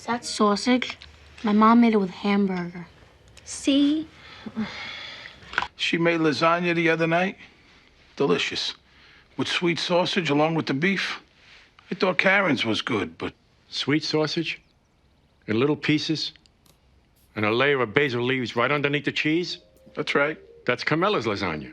Is that sausage? My mom made it with hamburger. See? She made lasagna the other night. Delicious. With sweet sausage along with the beef. I thought Karen's was good, but... Sweet sausage? In little pieces? And a layer of basil leaves right underneath the cheese? That's right. That's Carmela's lasagna.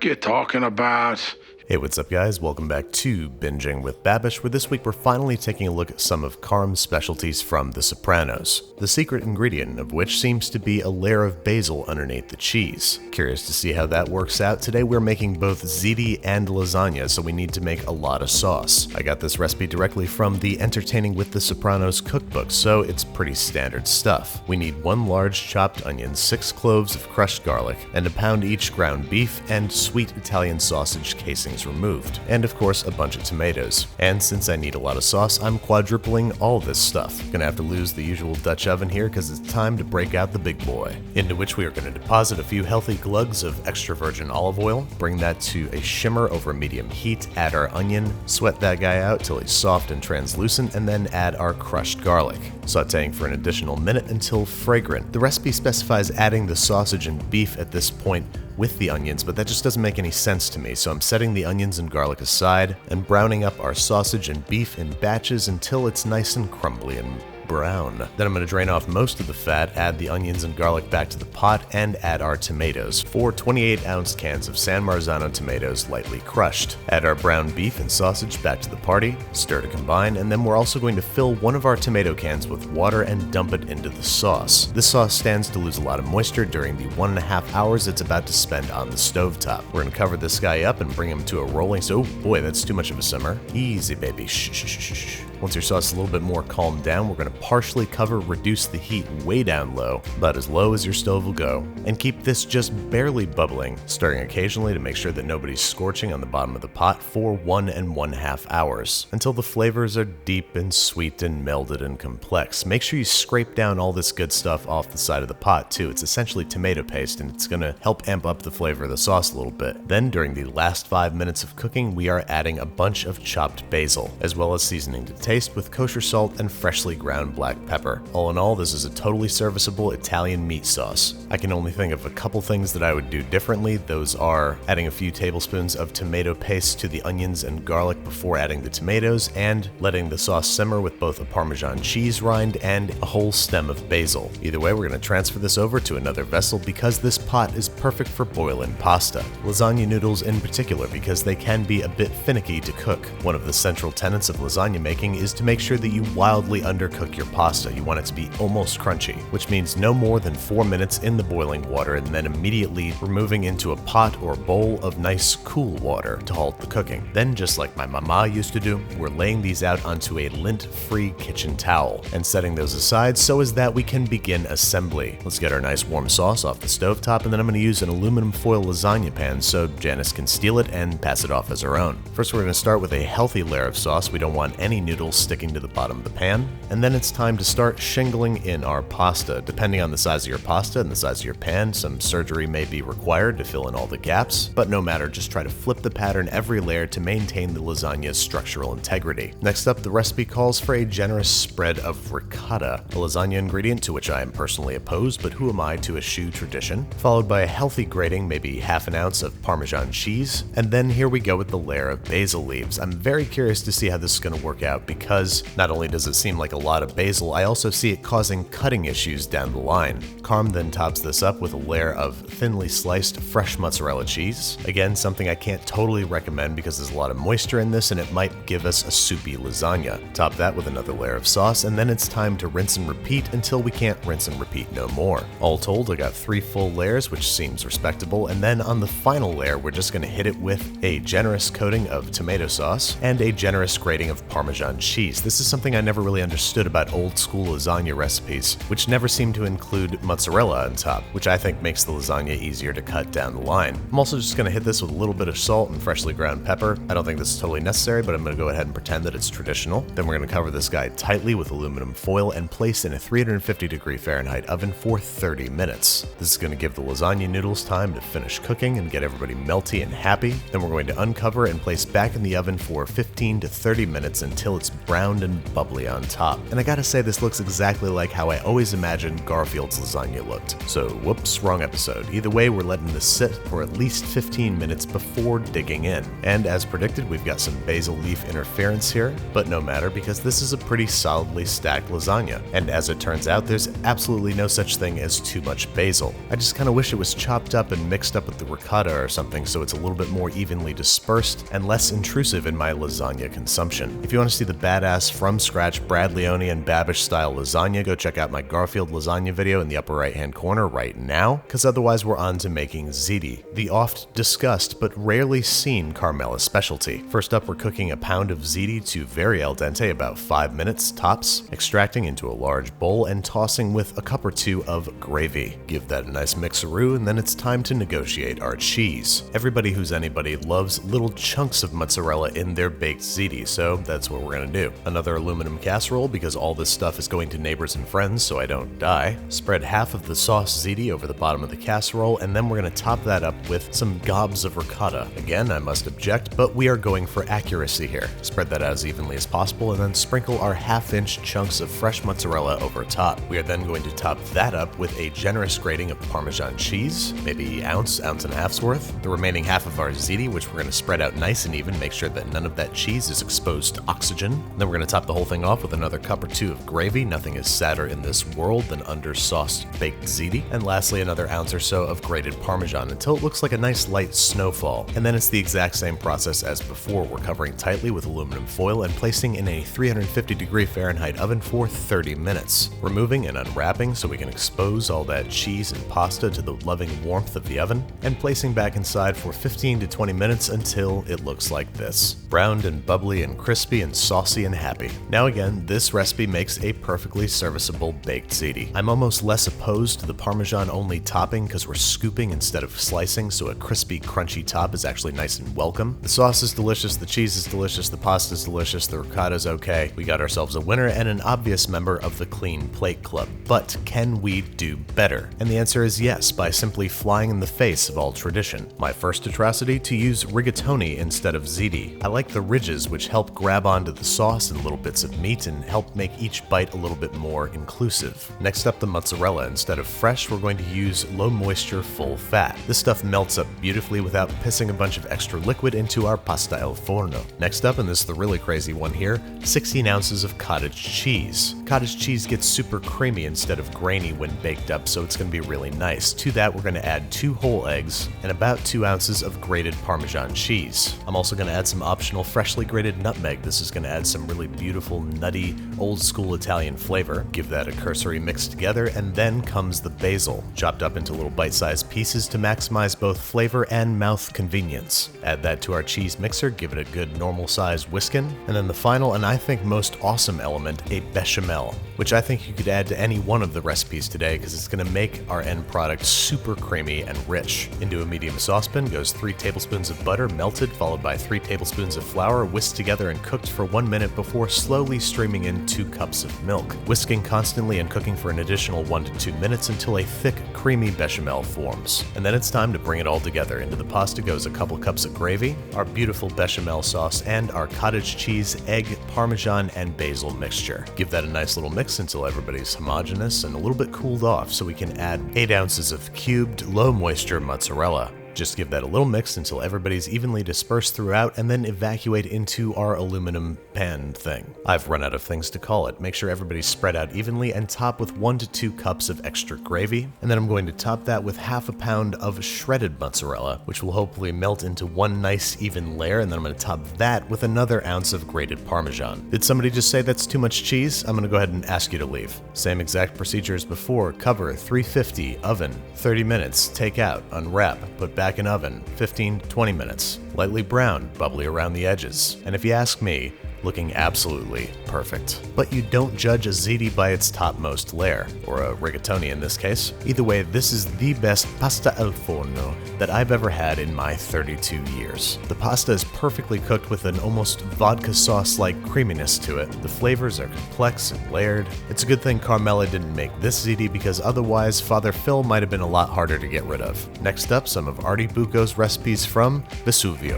You're talking about... Hey, what's up guys? Welcome back to Binging with Babish, where this week we're finally taking a look at some of Carm's specialties from The Sopranos, the secret ingredient of which seems to be a layer of basil underneath the cheese. Curious to see how that works out. Today we're making both ziti and lasagna, so we need to make a lot of sauce. I got this recipe directly from the Entertaining with The Sopranos cookbook, so it's pretty standard stuff. We need 1 large chopped onion, 6 cloves of crushed garlic, and a pound each ground beef, and sweet Italian sausage casings removed, and of course a bunch of tomatoes. And since I need a lot of sauce, I'm quadrupling all this stuff. Gonna have to lose the usual Dutch oven here because it's time to break out the big boy, into which we are going to deposit a few healthy glugs of extra virgin olive oil, bring that to a shimmer over medium heat, add our onion, sweat that guy out till he's soft and translucent, and then add our crushed garlic, sauteing for an additional minute until fragrant. The recipe specifies adding the sausage and beef at this point with the onions, but that just doesn't make any sense to me, so I'm setting the onions and garlic aside and browning up our sausage and beef in batches until it's nice and crumbly and brown. Then I'm going to drain off most of the fat, add the onions and garlic back to the pot, and add our tomatoes. 4 28-ounce cans of San Marzano tomatoes lightly crushed. Add our brown beef and sausage back to the party, stir to combine, and then we're also going to fill one of our tomato cans with water and dump it into the sauce. This sauce stands to lose a lot of moisture during the 1.5 hours it's about to spend on the stovetop. We're going to cover this guy up and bring him to a rolling, oh boy, that's too much of a simmer. Easy baby, shh, shh, shh, shh. Once your sauce is a little bit more calmed down, we're going to partially cover, reduce the heat way down low, about as low as your stove will go, and keep this just barely bubbling, stirring occasionally to make sure that nobody's scorching on the bottom of the pot for 1.5 hours, until the flavors are deep and sweet and melded and complex. Make sure you scrape down all this good stuff off the side of the pot too. It's essentially tomato paste, and it's going to help amp up the flavor of the sauce a little bit. Then during the last 5 minutes of cooking, we are adding a bunch of chopped basil, as well as seasoning to taste with kosher salt and freshly ground black pepper. All in all, this is a totally serviceable Italian meat sauce. I can only think of a couple things that I would do differently. Those are adding a few tablespoons of tomato paste to the onions and garlic before adding the tomatoes, and letting the sauce simmer with both a Parmesan cheese rind and a whole stem of basil. Either way, we're going to transfer this over to another vessel because this pot is perfect for boiling pasta. Lasagna noodles in particular, because they can be a bit finicky to cook. One of the central tenets of lasagna making is to make sure that you wildly undercook your pasta. You want it to be almost crunchy, which means no more than 4 minutes in the boiling water and then immediately removing into a pot or bowl of nice cool water to halt the cooking. Then, just like my mama used to do, we're laying these out onto a lint-free kitchen towel and setting those aside so as that we can begin assembly. Let's get our nice warm sauce off the stovetop, and then I'm going to use an aluminum foil lasagna pan so Janice can steal it and pass it off as her own. First, we're going to start with a healthy layer of sauce. We don't want any noodles sticking to the bottom of the pan, and then it's time to start shingling in our pasta. Depending on the size of your pasta and the size of your pan, some surgery may be required to fill in all the gaps, but no matter, just try to flip the pattern every layer to maintain the lasagna's structural integrity. Next up, the recipe calls for a generous spread of ricotta, a lasagna ingredient to which I am personally opposed, but who am I to eschew tradition, followed by a healthy grating, maybe half an ounce of Parmesan cheese, and then here we go with the layer of basil leaves. I'm very curious to see how this is going to work out, because not only does it seem like a lot of basil, I also see it causing cutting issues down the line. Carm then tops this up with a layer of thinly sliced fresh mozzarella cheese. Again, something I can't totally recommend because there's a lot of moisture in this and it might give us a soupy lasagna. Top that with another layer of sauce, and then it's time to rinse and repeat until we can't rinse and repeat no more. All told, I got 3 full layers, which seems respectable, and then on the final layer, we're just going to hit it with a generous coating of tomato sauce and a generous grating of Parmesan cheese. This is something I never really understood about old school lasagna recipes, which never seem to include mozzarella on top, which I think makes the lasagna easier to cut down the line. I'm also just going to hit this with a little bit of salt and freshly ground pepper. I don't think this is totally necessary, but I'm going to go ahead and pretend that it's traditional. Then we're going to cover this guy tightly with aluminum foil and place in a 350-degree Fahrenheit oven for 30 minutes. This is going to give the lasagna noodles time to finish cooking and get everybody melty and happy. Then we're going to uncover and place back in the oven for 15 to 30 minutes until it's it's browned and bubbly on top. And I gotta say, this looks exactly like how I always imagined Garfield's lasagna looked. So whoops, wrong episode. Either way, we're letting this sit for at least 15 minutes before digging in. And as predicted, we've got some basil leaf interference here, but no matter because this is a pretty solidly stacked lasagna. And as it turns out, there's absolutely no such thing as too much basil. I just kind of wish it was chopped up and mixed up with the ricotta or something so it's a little bit more evenly dispersed and less intrusive in my lasagna consumption. If you want to see the badass from scratch Brad Leone and Babish style lasagna, go check out my Garfield lasagna video in the upper right hand corner right now, because otherwise we're on to making ziti, the oft discussed but rarely seen Carmela specialty. First up, we're cooking a pound of ziti to very al dente, about 5 minutes tops, extracting into a large bowl and tossing with a cup or two of gravy. Give that a nice mixeroo, and then it's time to negotiate our cheese. Everybody who's anybody loves little chunks of mozzarella in their baked ziti, so that's what we're gonna do. Another aluminum casserole, because all this stuff is going to neighbors and friends so I don't die. Spread half of the sauce ziti over the bottom of the casserole, and then we're gonna top that up with some gobs of ricotta. Again, I must object, but we are going for accuracy here. Spread that out as evenly as possible, and then sprinkle our half-inch chunks of fresh mozzarella over top. We are then going to top that up with a generous grating of Parmesan cheese, maybe ounce and a half's worth. The remaining half of our ziti, which we're going to spread out nice and even, make sure that none of that cheese is exposed to oxygen. Then we're going to top the whole thing off with another cup or two of gravy. Nothing is sadder in this world than under-sauced baked ziti. And lastly, another ounce or so of grated Parmesan until it looks like a nice light snowfall. And then it's the exact same process as before. We're covering tightly with aluminum foil and placing in a 350-degree Fahrenheit oven for 30 minutes. Removing and unwrapping so we can expose all that cheese and pasta to the loving warmth of the oven, and placing back inside for 15 to 20 minutes until it looks like this. Browned and bubbly and crispy and saucy and happy. Now again, this recipe makes a perfectly serviceable baked ziti. I'm almost less opposed to the Parmesan only topping because we're scooping instead of slicing, so a crispy, crunchy top is actually nice and welcome. The sauce is delicious, the cheese is delicious, the pasta is delicious, the ricotta's okay. We got ourselves a winner and an obvious member of the Clean Plate Club. But can we do better? And the answer is yes, by simply flying in the face of all tradition. My first atrocity, to use rigatoni instead of ziti. I like the ridges, which help grab onto the sauce and little bits of meat and help make each bite a little bit more inclusive. Next up, the mozzarella. Instead of fresh, we're going to use low moisture, full fat. This stuff melts up beautifully without pissing a bunch of extra liquid into our pasta al forno. Next up, and this is the really crazy one here, 16 ounces of cottage cheese. Cottage cheese gets super creamy instead of grainy when baked up, so it's going to be really nice. To that, we're going to add 2 whole eggs and about 2 ounces of grated Parmesan cheese. I'm also going to add some optional freshly grated nutmeg. This is going to add some really beautiful, nutty, old school Italian flavor. Give that a cursory mix together, and then comes the basil, chopped up into little bite-sized pieces to maximize both flavor and mouth convenience. Add that to our cheese mixer, give it a good normal-sized whiskin, and then the final and I think most awesome element, a bechamel, which I think you could add to any one of the recipes today because it's going to make our end product super creamy and rich. Into a medium saucepan goes 3 tablespoons of butter melted, followed by 3 tablespoons of flour whisked together and cooked for 1 minute before slowly streaming in 2 cups of milk, whisking constantly and cooking for an additional 1 to 2 minutes until a thick, creamy bechamel forms. And then it's time to bring it all together. Into the pasta goes a couple cups of gravy, our beautiful bechamel sauce, and our cottage cheese, egg, Parmesan, and basil mixture. Give that a nice little mix until everybody's homogeneous and a little bit cooled off so we can add 8 ounces of cubed, low moisture mozzarella. Just give that a little mix until everybody's evenly dispersed throughout, and then evacuate into our aluminum pan thing. I've run out of things to call it. Make sure everybody's spread out evenly and top with 1 to 2 cups of extra gravy. And then I'm going to top that with half a pound of shredded mozzarella, which will hopefully melt into one nice even layer, and then I'm going to top that with another ounce of grated Parmesan. Did somebody just say that's too much cheese? I'm going to go ahead and ask you to leave. Same exact procedure as before. Cover, 350, oven, 30 minutes, take out, unwrap, put back in oven, 15 to 20 minutes. Lightly browned, bubbly around the edges. And if you ask me, looking absolutely perfect. But you don't judge a ziti by its topmost layer, or a rigatoni in this case. Either way, this is the best pasta al forno that I've ever had in my 32 years. The pasta is perfectly cooked with an almost vodka sauce-like creaminess to it. The flavors are complex and layered. It's a good thing Carmela didn't make this ziti because otherwise Father Phil might have been a lot harder to get rid of. Next up, some of Artie Bucco's recipes from Vesuvio.